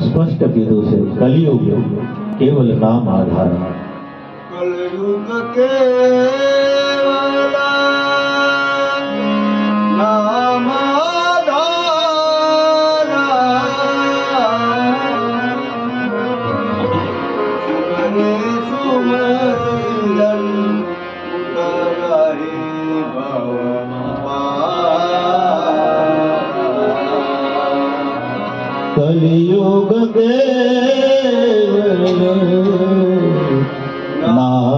સ્પષ્ટ કીધું છે કલિયુગ કેવલ નામ આધાર. કલયુગ કેવલ નામ આધાર. સુમરે સુમરિલન ઉતરાહી ભવ કલિયુગ કેવલ નામ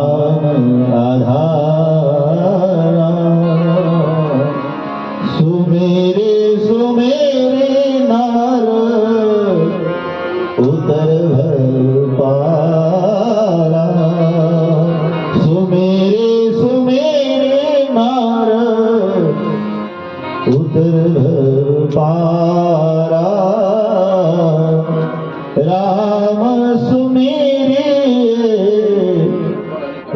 આધાર. સુમેરે સુમેરે નાર ઉતર પારા. સુમેરે સુમેરે નાર ઉતર પારા. राम सुमेरे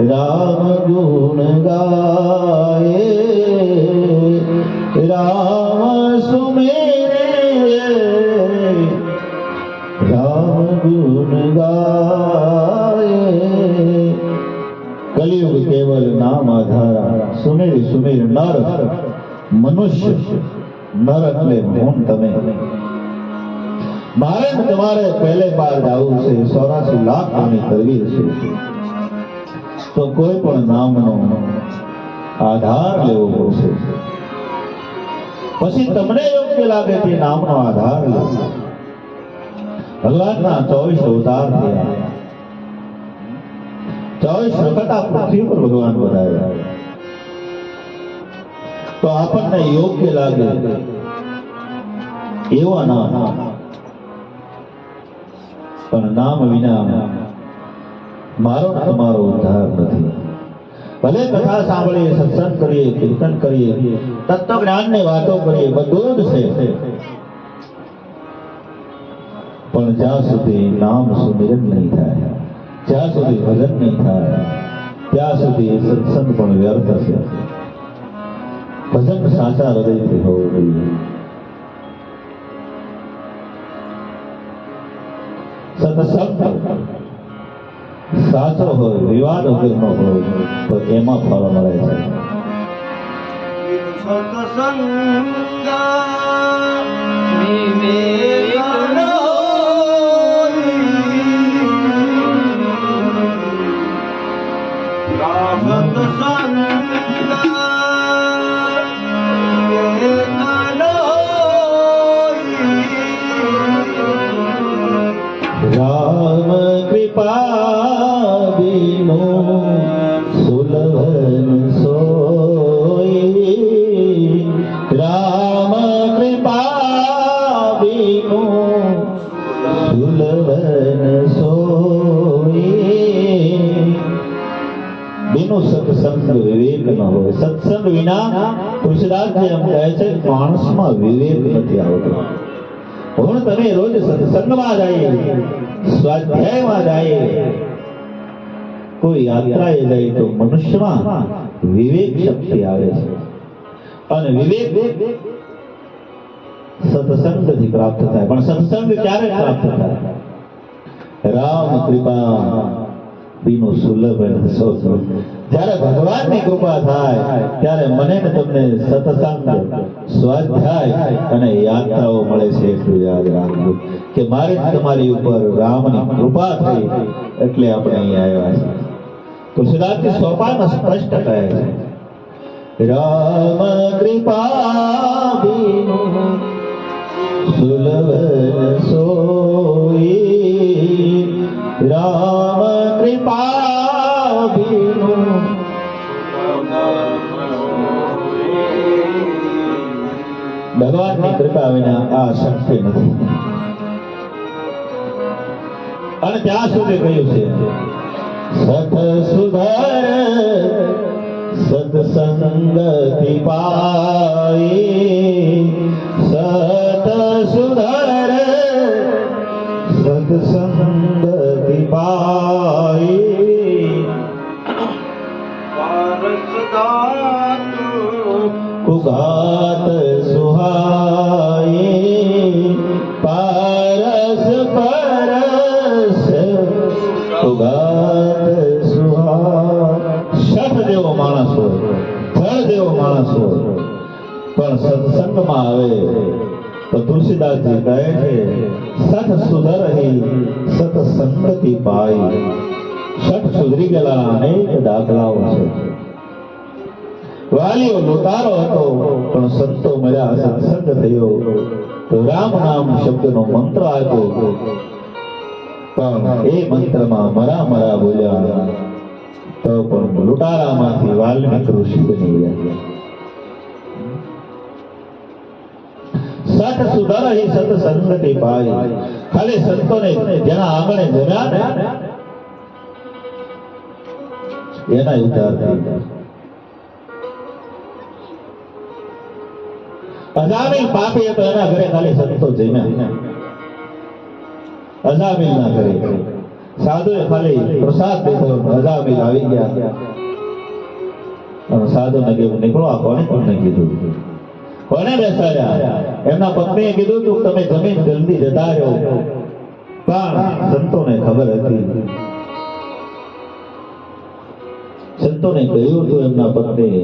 राम गुण गाए. राम सुमेरे राम गुण गाए. कलियुग केवल नाम आधारा. सुमेर सुमेर नर मनुष्य नर એટલે મોન. તમે મારે તમારે પહેલે પાર જવું છે. 84 લાખ ની કરવી છે તો કોઈ પણ નામનો આધાર લેવો પડશે. પછી તમને યોગ્ય લાગે તે નામનો આધાર લો. ભગવાનના 24 અવતાર થયા. 24 વખત આ પૃથ્વી પર ભગવાન પધાર્યા. તો આપણને યોગ્ય લાગે એવા નામ. પણ નામ વિના મારો તમારો ઉદ્ધાર નથી. ભલે કથા સાંભળીએ, સત્સંગ કરીએ, કીર્તન કરીએ, તત્વજ્ઞાનની વાતો કરીએ, બધું જ છે, પણ જ્યાં સુધી નામ સુમિરન નહીં થાય, જ્યાં સુધી ભજન નહીં થાય, ત્યાં સુધી સત્સંગ પણ વ્યર્થ છે. ભજન સાચા હૃદયથી હોવું જોઈએ. સત્સંગ સાચો હોય, વિવાદ વગરનો હોય તો એમાં ફળ મળે છે. સત્સંગ વિવેક રામ કૃપા બીનો સુલભન સોઈ. રામ કૃપા બીનો સુલભન સોઈ. બીનો સત્સંગ વિવેક ન હોય. સત્સંગ વિના તુલસીદાસજી એમ કહે છે માણસમાં વિવેક નથી આવતો. હું તમે રોજ સત્સંગમાં જાય, સ્વાધ્યાયમાં જાય, કોઈ યાત્રાએ જાય તો મનુષ્યમાં વિવેક શક્તિ આવે છે. અને વિવેક સત્સંગથી પ્રાપ્ત થાય. પણ સત્સંગ ક્યારે પ્રાપ્ત થાય? રામ કૃપા બીનો સુલભ સોસો. જ્યારે ભગવાનની કૃપા થાય ત્યારે મને ને તમને સત્સંગ, સ્વાધ્યાય અને યાત્રાઓ મળે છે. એટલું યાદ રાખવું કે મારે તમારી ઉપર રામની કૃપા થઈ એટલે આપણે અહીં આવ્યા છે. તુલસીદાસજી સોપાનમાં સ્પષ્ટ કહે છે રામ કૃપા બીનો સુલભ સોઈ. રામ કૃપા બીનો ભગવાનની કૃપા વિના આ શક્તિ નથી. અને ત્યાં સુધી કહ્યું છે સત સુધર સત્સંગતિ પાઈ. સત સુધર સત્સંગતિ પાઈ. કુઘાત સુહાઈ. પારસ પરસ ઉગાત સુહા. શઠ જેવો માણસ હોય, જળ જેવો માણસ હોય, પણ સત્સંગમાં આવે તો તુલસીદાસજી કહે છે સઠ સુધરહી સત્સંગતિ પાઈ. સઠ સુધરી ગયેલા અનેક દાખલાઓ છે. વાલીઓ લૂંટારો હતો પણ સંતો મળ્યા, સત્સંગ થયો તો રામ નામ શબ્દનો મંત્ર આપ્યો, પણ એ મંત્રમાં મરા મરા બોલ્યા તો પણ લૂંટારામાંથી વાલ્મીક ઋષિ બની ગયા. સઠ સુધરહી સત્સંગતિ પાઈ. ખાલી સંતોને જેના આંગણે જમ્યા ને એના ઉદ્ધાર થઈ ગયા. અજામિલ પાપી હતો, એના ઘરે ખાલી સંતો જમ્યા. અજામિલ ના ઘરે સાધુએ ખાલી પ્રસાદ દીધો, અજામિલ આવી ગયા. સાધુને કીધું નીકળો, આ કોને તમને કીધું, કોને બેસાડ્યા? એમના પત્નીએ કીધું તું તમે જમીન જલ્દી જતા રહો, પણ સંતોને ખબર હતી. સંતોને કહ્યું હતું એમના પત્નીએ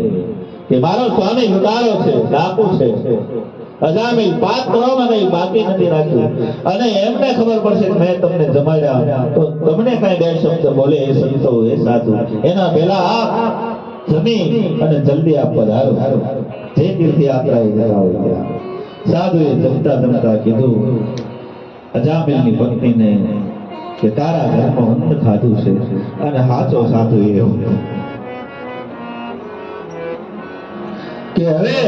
કે મારો સ્વામી લૂંટારો છે, ડાકુ છે, અજામિલ પાપ કરવામાં નહીં બાકી નથી રાખ્યું, અને એમને ખબર પડશે કે મેં તમને જમાડ્યા તો તમને કઈ બે શબ્દ બોલે એ સંતો એ સાધુ, એના પહેલા આપ જમી અને જલ્દી આપ પધારો, જે તીર્થયાત્રાએ ગયા હોય ત્યાં. સાધુએ જમતા જમતા કીધું અજામિલની પત્નીને કે તારા ઘરમાં અન્ન ખાધું છે, અને સાચો સાધુ એવો કે હવે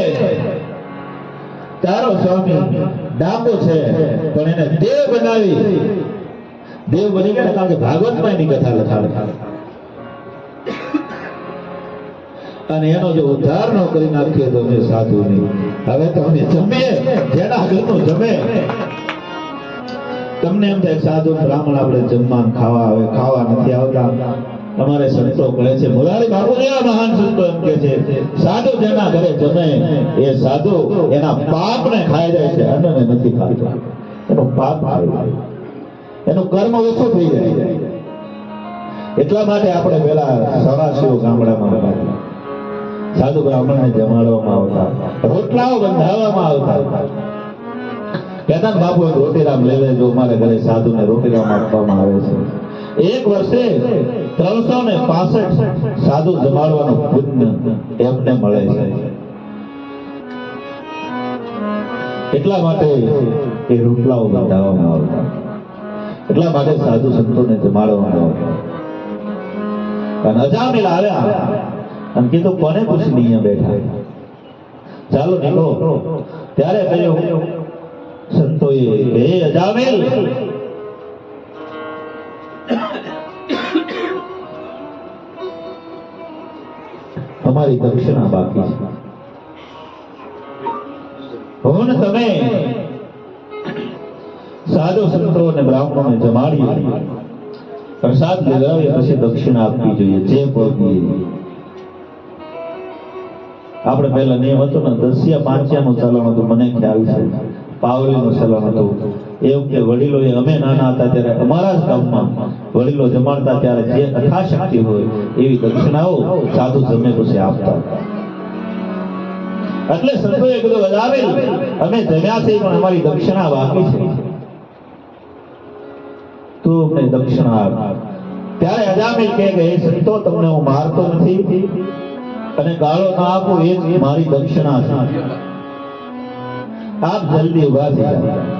તારો સ્વામી ડાકો છે પણ એને દેવ બનાવી, દેવ બની ગયા કારણ કે ભાગવતમાં એની કથા લખાવે, અને એનો જો ઉદ્ધાર ન કરી નાખીએ તો અમે સાધુ નહીં. હવે તો અમે જમીએ, જેના ઘરનું જમે. તમને એમ થાય સાધુ બ્રાહ્મણ આપણે જમવા ખાવા આવે, ખાવા નથી આવતા. અમારે સંતો કહે છે, મોરારી બાપુ જેવા મહાન સંતો એમ કે છે સાધુ જેના ઘરે જમે એ સાધુ એના પાપને ખાઈ જાય છે, અન્નને નથી ખાતો. એનું પાપ ખાઈ જાય, એનું કર્મ ઓછું થઈ જાય. એટલા માટે આપણે પેલા સવાસીઓ ગામડામાં હતા, સાધુ બ્રાહ્મણને જમાડવામાં આવતા, રોટલાઓ બંધાવવામાં આવતા. કહેતા બાપુ એક રોટીરામ લઈ લેજો, અમારે ઘરે સાધુને રોટીરામ આપવામાં આવે છે. એક વર્ષે 365 સાધુ જમાડવાનું પુણ્ય એમને મળે છે. એટલા માટે એ રોટલાઓ બંધાવવામાં આવતા, એટલા માટે સાધુ સંતોને જમાડવામાં આવતા. અને અજામિલ આવ્યા અને કીધું કોને પૂછીને અહીંયા બેઠા, ચાલો નીકળો. ત્યારે કહ્યું સંતોએ હે અજામિલ, અમારી દક્ષિણા બાકી છે. હું ને તમે સાધુ સંતો અને બ્રાહ્મણોને જમાડી પ્રસાદ લેવડાવીએ પછી દક્ષિણા આપવી જોઈએ, જે પહોંચીએ. આપણે પહેલા નિયમ હતો ને 10 પાંચિયાનું ચલણ હતું, મને ખ્યાલ છે, પાવલીનું ચલણ હતું. એ વખતે વડીલોએ, અમે નાના હતા ત્યારે અમારા જ ગામમાં વડીલો જમાડતા ત્યારે જે યથાશક્તિ હોય એવી દક્ષિણાઓ સાધુ જમે પછી આપતા. એટલે સંતોએ કીધું અજામિલ અમે જમ્યા છે પણ અમારી દક્ષિણા બાકી છે, તું અમને દક્ષિણા આપ. ત્યારે અજામિલ કહે કે સંતો તમને હું મારતો નથી અને ગાળો ના આપું, એ જ મારી દક્ષિણા છે, આપ જલ્દી ઉભા થઈ જાઓ.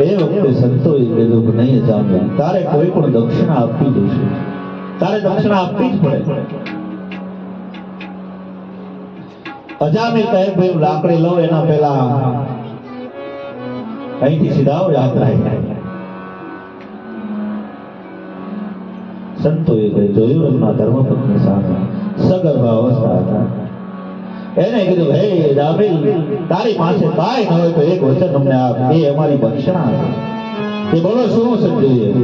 એ વખતે સંતોએ કીધું કે નહીં અજામિલ, તારે કોઈ પણ દક્ષિણા આપવી જોઈશે, તારે દક્ષિણા આપવી જ પડે. અજામિલ કહે ભાઈ લાકડી લો, એના પહેલા અહીંથી સીધા યાત્રા. સંતોએ જોયું એમના ધર્મપત્ની સામે સગર્ભ અવસ્થા હતા. એને કીધું હે અજામિલ, તારી પાસે કાંઈ ન હોય તો એક વચન અમને આપ, એ અમારી દક્ષિણા છે. એ બોલો શું સમજ્યું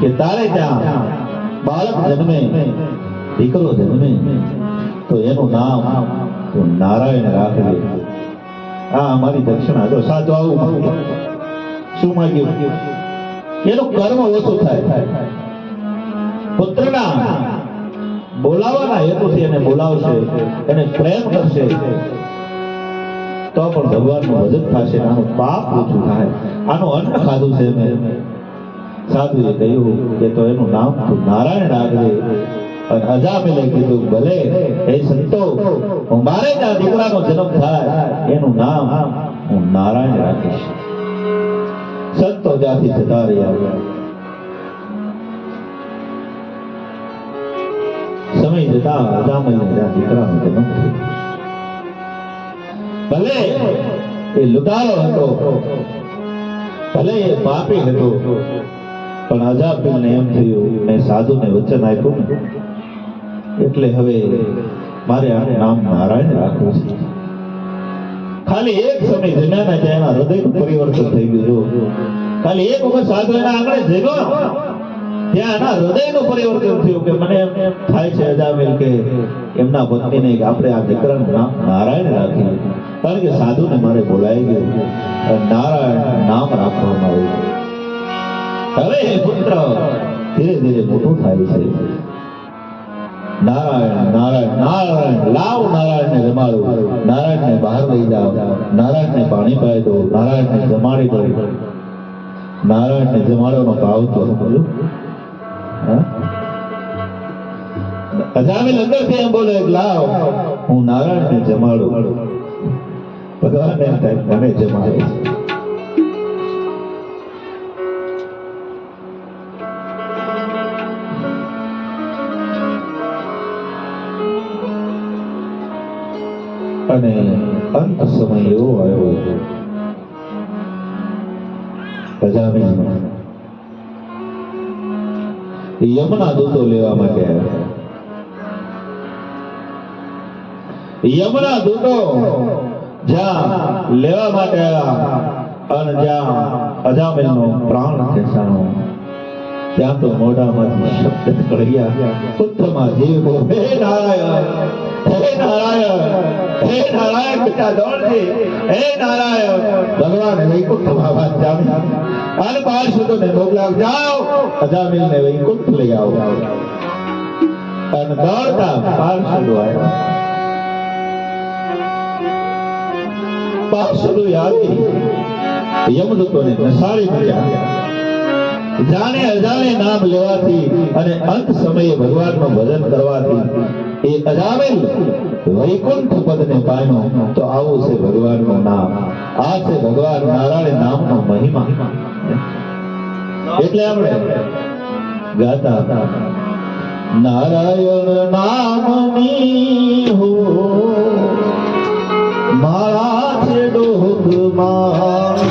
કે તારે ત્યાં બાળક જન્મે, દીકરો જન્મે તો એનું નામ તું નારાયણ રાખજે, આ અમારી દક્ષિણા. તો સાધુ આવું માંગ્યું. શું માંગ્યું? એનું કર્મ ઓછું થાય. પુત્રના બોલાવાના હેતુથી એને બોલાવશે, એને પ્રેમ કરશે, તો પણ ભગવાનનું ભજન થશે, આનું પાપ ઓછું થાય. આનું અન્ન ખાધું છે મેં. સાધુએ કહ્યું કે તો એનું નામ તું નારાયણ રાખજે. અને અજામિલે કીધું ભલે હે સંતો, હું મારે ત્યાં દીકરાનો જન્મ થાય એનું નામ હું નારાયણ રાખીશ. સંતો ત્યાંથી જતા રહ્યા. સમય જતા અજામિલને ત્યાં દીકરાનો જન્મ થયો. ભલે એ લુટારો હતો, ભલે એ પાપી હતો, પણ અજામિલને એમ થયું મેં સાધુને વચન આપ્યું ને, એટલે હવે મારે આનું નામ નારાયણ રાખવું છે. ખાલી એક સમય જમ્યાના ત્યાં એના હૃદયનું પરિવર્તન થઈ ગયું. ખાલી એક વખત સાધુ એના આંગણે જમ્યો, ત્યાં એના હૃદયનું પરિવર્તન થયું કે મને એમ થાય છે અજામિલ કે એમના પત્નીને આપણે આ દીકરાનું નામ નારાયણ રાખીએ. કારણ કે સાધુને મારે બોલાઈ ગયું, નારાયણ નામ રાખવામાં આવ્યું. હવે એ પુત્ર ધીરે ધીરે મોટું થાય છે. નારાયણ નારાયણ નારાયણ, લાવ નારાયણને જમાડો, નારાયણને બહાર લઈ જાઓ, નારાયણને પાણી પાઈ દો, નારાયણને જમાડી દો. નારાયણને જમાડવાનો ભાવ તો સમજો. અજામિલ અંદરથી એમ બોલે લાવ હું નારાયણને જમાડું. ભગવાન એમ થાય મને જમાડે છે. અને અંત સમય એવો આવ્યો, અજામિલ યમના દૂતો લેવા માટે આવ્યા. યમના દૂતો જ્યાં લેવા માટે આવ્યા અને જ્યાં અજામિલનો પ્રાણ ખેંચાણો, ત્યાં તો મોઢામાંથી શબ્દ નીકળ્યા, પુત્રમાં જીવ ગયો. હે નારાયણ, હે નારાયણ, હે નારાયણ, પિતા દોડજે, હે નારાયણ. ભગવાને વૈકુંઠમાં વાત જામી અને પાર્ષદોને મોકલાવ, જાઓ અજામિલને વૈકુંઠ લઈ આવો. અને દોડતા પાર્ષદો આવ્યા. પાર્ષદો આવી યમદૂતોને નસાડી મળ્યા. જાણે અજાણે નામ લેવાથી અને અંત સમયે ભગવાનનું ભજન કરવાથી એ અજામિલ વૈકુંઠ પદને પામ્યો. તો આવું છે ભગવાનનું નામ, આ છે ભગવાન નારાયણ નામનો મહિમા. એટલે આપણે ગાતા હતા, નારાયણ નામની હો મારા છે ડોકમાં,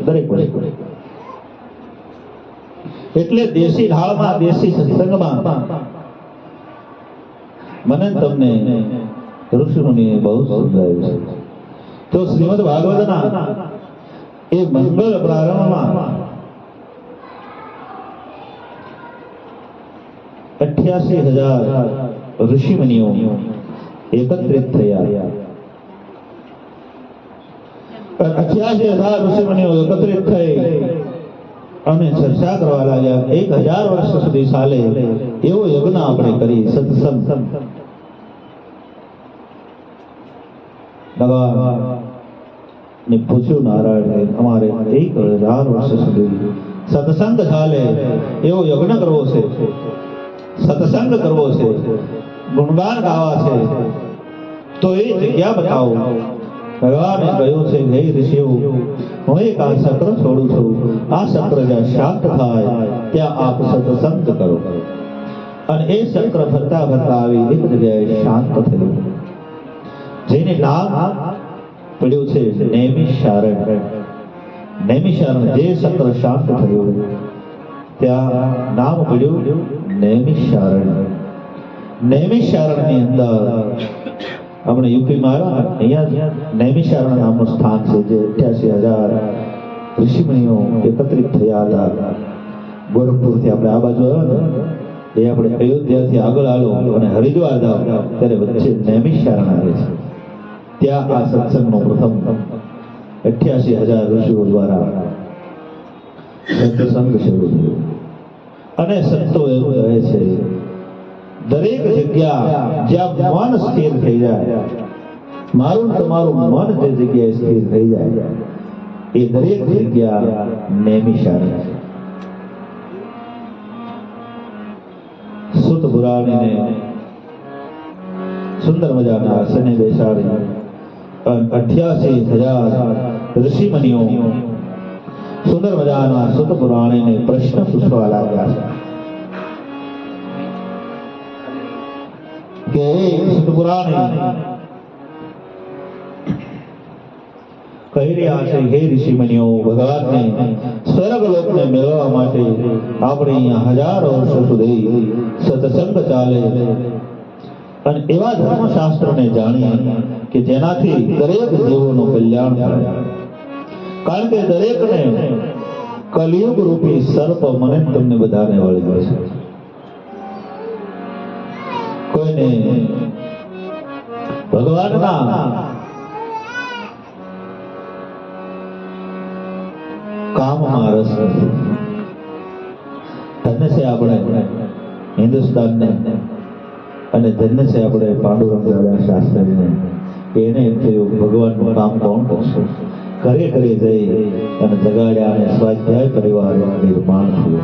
દરેક વસ્તુ એટલે દેશી ઢાળમાં દેશી સત્સંગમાં મને ને તમને ઋષિમુનિએ બહુ સમજાવ્યું છે. તો શ્રીમદ ભાગવતના એ મંગળ પ્રારંભમાં 88,000 ઋષિમુનિઓ એકત્રિત થયા. 88,000 ઋષિમુનિઓ એકત્રિત થઈ અને ચર્ચા કરવા લાગ્યા. 1,000 વર્ષ સુધી ચાલે એવો યજ્ઞ આપણે કરી સત્સંગ. ભગવાનને પૂછ્યું નારાયણ, અમારે 1,000 વર્ષ સુધી સત્સંગ ચાલે એવો યજ્ઞ કરવો છે, સત્સંગ કરવો છે, ગુણગાન ગાવા છે, તો એ જગ્યા બતાવો. ભગવાને કહ્યું છે, હે ઋષિઓ, હું એક આ ચક્ર છોડું છું. આ ચક્ર જ્યાં શાંત થાય ત્યાં આપ સત્સંગ કરો. અને એ ચક્ર ફરતા ફરતા આવી એક જગ્યાએ શાંત થયું, જેને નામ પડ્યું છે નૈમિષારણ્ય. નૈમિષારણ્ય, જે ચક્ર શાંત થયું ત્યાં નામ પડ્યું નૈમિષારણ્ય. નૈમિષારણ્યની અંદર આપણે યુપીમાં આવ્યા, અહીંયા નૈમિષારણ્ય નામનું સ્થાન છે, જે 88,000 ઋષિમુનિઓ એકત્રિત થયા હતા. ગોરખપુરથી આપણે આ બાજુ આવ્યા ને, એ આપણે અયોધ્યાથી આગળ આલો અને હરિદ્વાર જાઓ ત્યારે વચ્ચે નૈમિષારણ્ય આવે છે. ત્યાં આ સત્સંગનો પ્રથમ 88,000 ઋષિઓ દ્વારા સત્સંગ શરૂ થયો. અને સંતો એવું કહે છે, દરેક જગ્યા જ્યાં મન સ્થિર થઈ જાય, મારું તમારું મન જે જગ્યાએ સ્થિર થઈ જાય, એ દરેક જગ્યા નૈમિષારણ્ય છે. સુત પુરાણીને સુંદર મજાના આસને બેસાડી 88,000 ઋષિમુનિઓ સુંદર મજાના સુત પુરાણીને પ્રશ્ન પૂછવા લાગ્યા છે કે સુત પુરાણી કહી રહ્યા છે, હે ઋષિમુનિઓ, ભગવાનને સ્વર્ગલોકને મેળવવા માટે આપણે અહીંયા હજારો વર્ષો સુધી સત્સંગ ચાલે અને એવા ધર્મશાસ્ત્રને જાણીએ કે જેનાથી દરેક જીવોનું કલ્યાણ થાય. કારણ કે દરેકને કલિયુગ રૂપી સર્પ મને તમને બધાને વળગ્યો છે. કોઈને ભગવાનના કામમાં રસ નથી. ધન્ય છે આપણે હિન્દુસ્તાનને, અને ધન્ય છે આપણે પાંડુરંગ દાદા શાસ્ત્રીને. એને એમ થયું ભગવાનનું કામ કોણ કરશે. ઘરે ઘરે જઈ અને જગાડ્યા અને સ્વાધ્યાય પરિવારનું નિર્માણ થયું.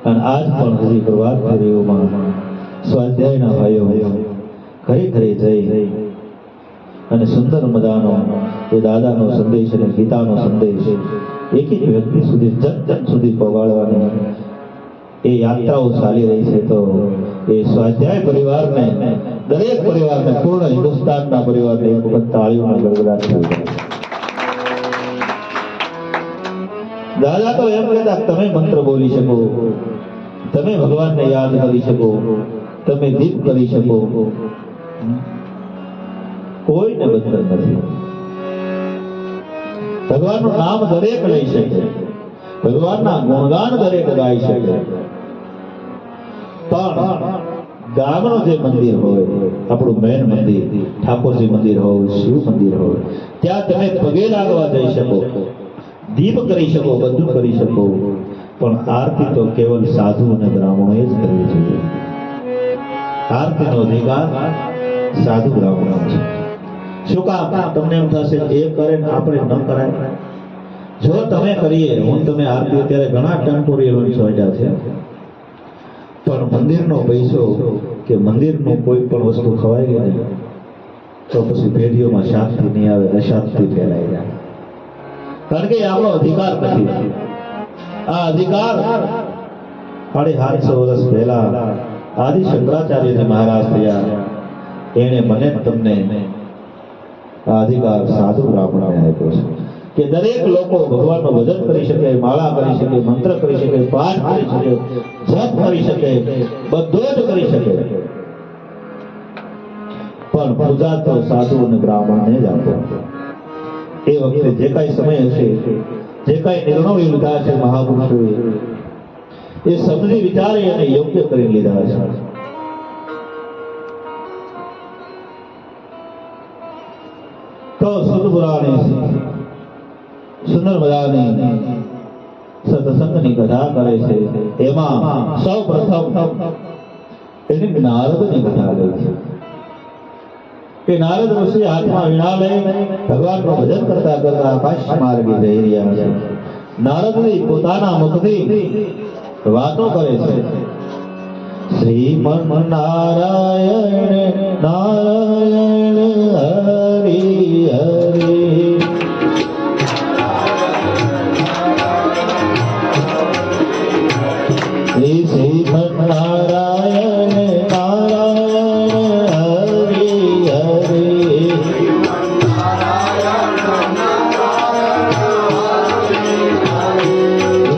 અને આજ પણ હજી પ્રભાત ફેરીઓમાં સ્વાધ્યાયના ભાઈઓ ઘરે ઘરે જઈ અને સુંદર મજાનો એ દાદાનો સંદેશ અને ગીતાનો સંદેશ એક એક વ્યક્તિ સુધી જન જન સુધી પહોંચાડવાની એ યાત્રાઓ ચાલી રહી છે. તો એ સ્વાધ્યાય પરિવારને, દરેક પરિવારને, પૂર્ણ હિન્દુસ્તાનના પરિવારને એક વખત તાળીઓના ગડગડાટ થઈ જાય. દાદા તો એમ કહેતા, તમે મંત્ર બોલી શકો, તમે ભગવાનને યાદ કરી શકો, તમે દીપ કરી શકો, કોઈને બંધન નથી. ભગવાનનું નામ દરેક લઈ શકે, ભગવાનના ગુણગાન દરેક ગાઈ શકે. પણ ગામનું જે મંદિર હોય, આપણું મેન મંદિર, ઠાકોરજી મંદિર હોય, શિવ મંદિર હોય, ત્યાં તમે પગે લાગવા જઈ શકો, દીપ કરી શકો, બધું કરી શકો, પણ આરતી તો કેવલ સાધુ અને બ્રાહ્મણોએ જ કરવી જોઈએ. આરતીનો અધિકાર સાધુ બ્રાહ્મણો છે. શું કામ? તમને એમ થશે એ કરે ને આપણે ન કરાય. જો તમે કરીએ, હું તમે આરતી અત્યારે ઘણા ટેમ્પોરિયલ સોંટ્યા છે, પણ મંદિરનો પૈસો કે મંદિરનું કોઈ પણ વસ્તુ ખવાઈ ગઈ ને તો પછી પેઢીઓમાં શાંતિ નહીં આવે, અશાંતિ ફેલાઈ જાય. કારણ કે એ આપણો અધિકાર નથી. આ અધિકાર 750 વર્ષ પહેલા આદિ શંકરાચાર્યજી મહારાજ થયા, એણે મને તમને આ અધિકાર સાધુ બ્રાહ્મણને આપ્યો છે કે દરેક લોકો ભગવાનનું ભજન કરી શકે, માળા કરી શકે, મંત્ર કરી શકે, પાઠ કરી શકે, જપ કરી શકે, બધું જ કરી શકે, પણ પૂજા તો સાધુ અને બ્રાહ્મણને જ આપો. એ વખતે જે કાંઈ સમય હશે, જે કાંઈ નિર્ણયો લીધા છે મહાપુરુષોએ, એ સમજી વિચારી અને યોગ્ય કરી લીધા છે. તો સદપુરાણી સુંદર મજાની સત્સંગની કથા કરે છે. એમાં સૌ પ્રથમ એની નારદની કથા લે છે કે નારદ ઋષિ હાથમાં વીણા લઈ ભગવાનનું ભજન કરતા કરતા આકાશ માર્ગે જઈ રહ્યા છે. નારદજી પોતાના મુખથી વાતો કરે છે. શ્રીમન નારાયણ નારાયણ હરિ હરિ, શ્રીમન નારાયણ નારાયણ હરિ હરિ,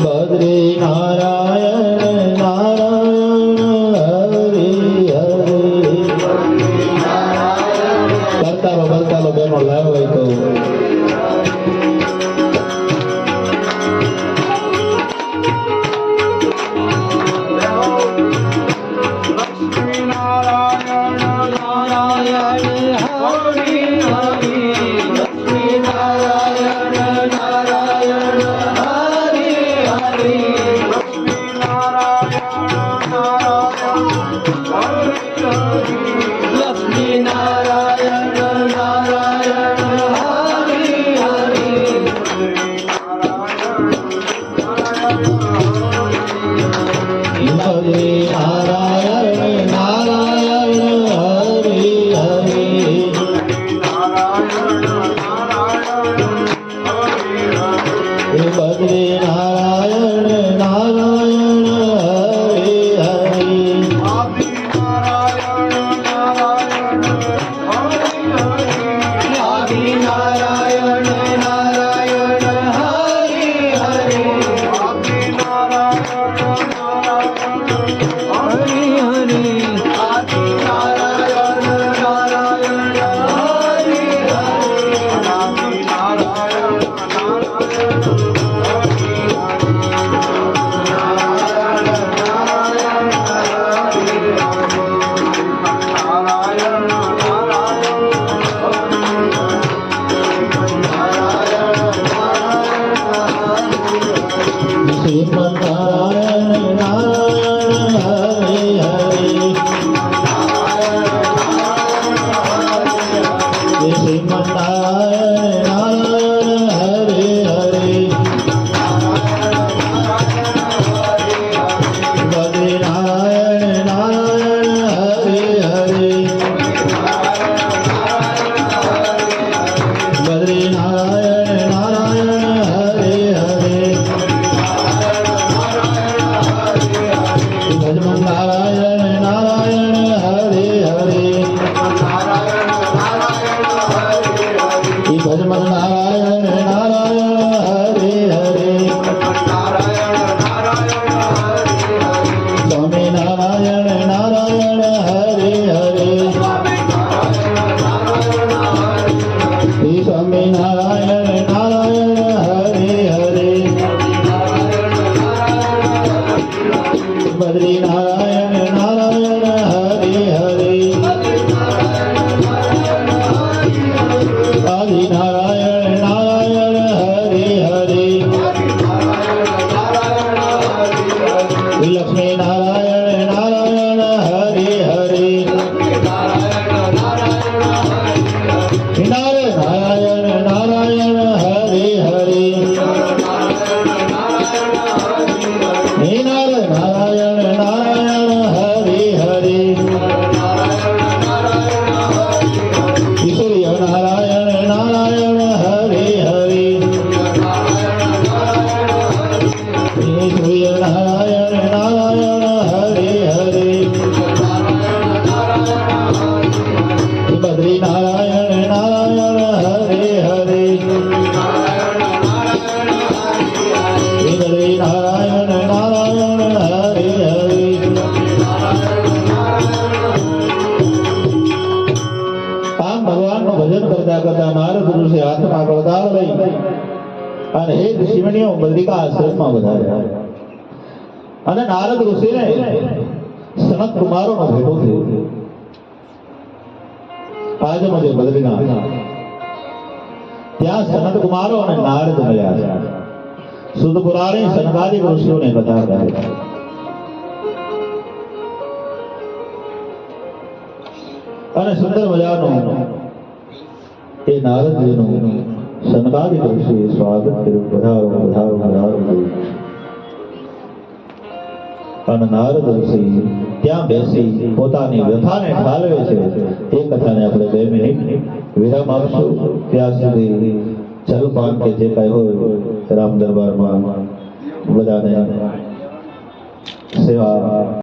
બદ્રી નારાયણ નારાયણ હરિ હરિ. કરતા લો બેનો લાવ હોય તો અને હે ઋષિમુનિઓ બદ્રિકા આશ્રમમાં વધાર્યા. અને નારદ ઋષિને સનત કુમારોનો ભેટો થયો. આજે મને બદ્રીનાથ ત્યાં સનત કુમારો અને નારદ મળ્યા. શુદ્ધ પુરાણે સનકાદિક ઋષિઓને બતાવ્યા. અને સુંદર મજાનું એ નારદજીનું સનકાદિક ઋષિએ સ્વાગત કર્યું. પધારો પધારો પધારો. અને નારદ ઋષિ ત્યાં બેસી પોતાની વ્યથાને ઠાલવે છે. એ કથાને આપણે 2 મિનિટ વિરામ આપશું. ત્યાં સુધી જલપાન કે જે કઈ હોય રામ દરબારમાં બધાને સેવા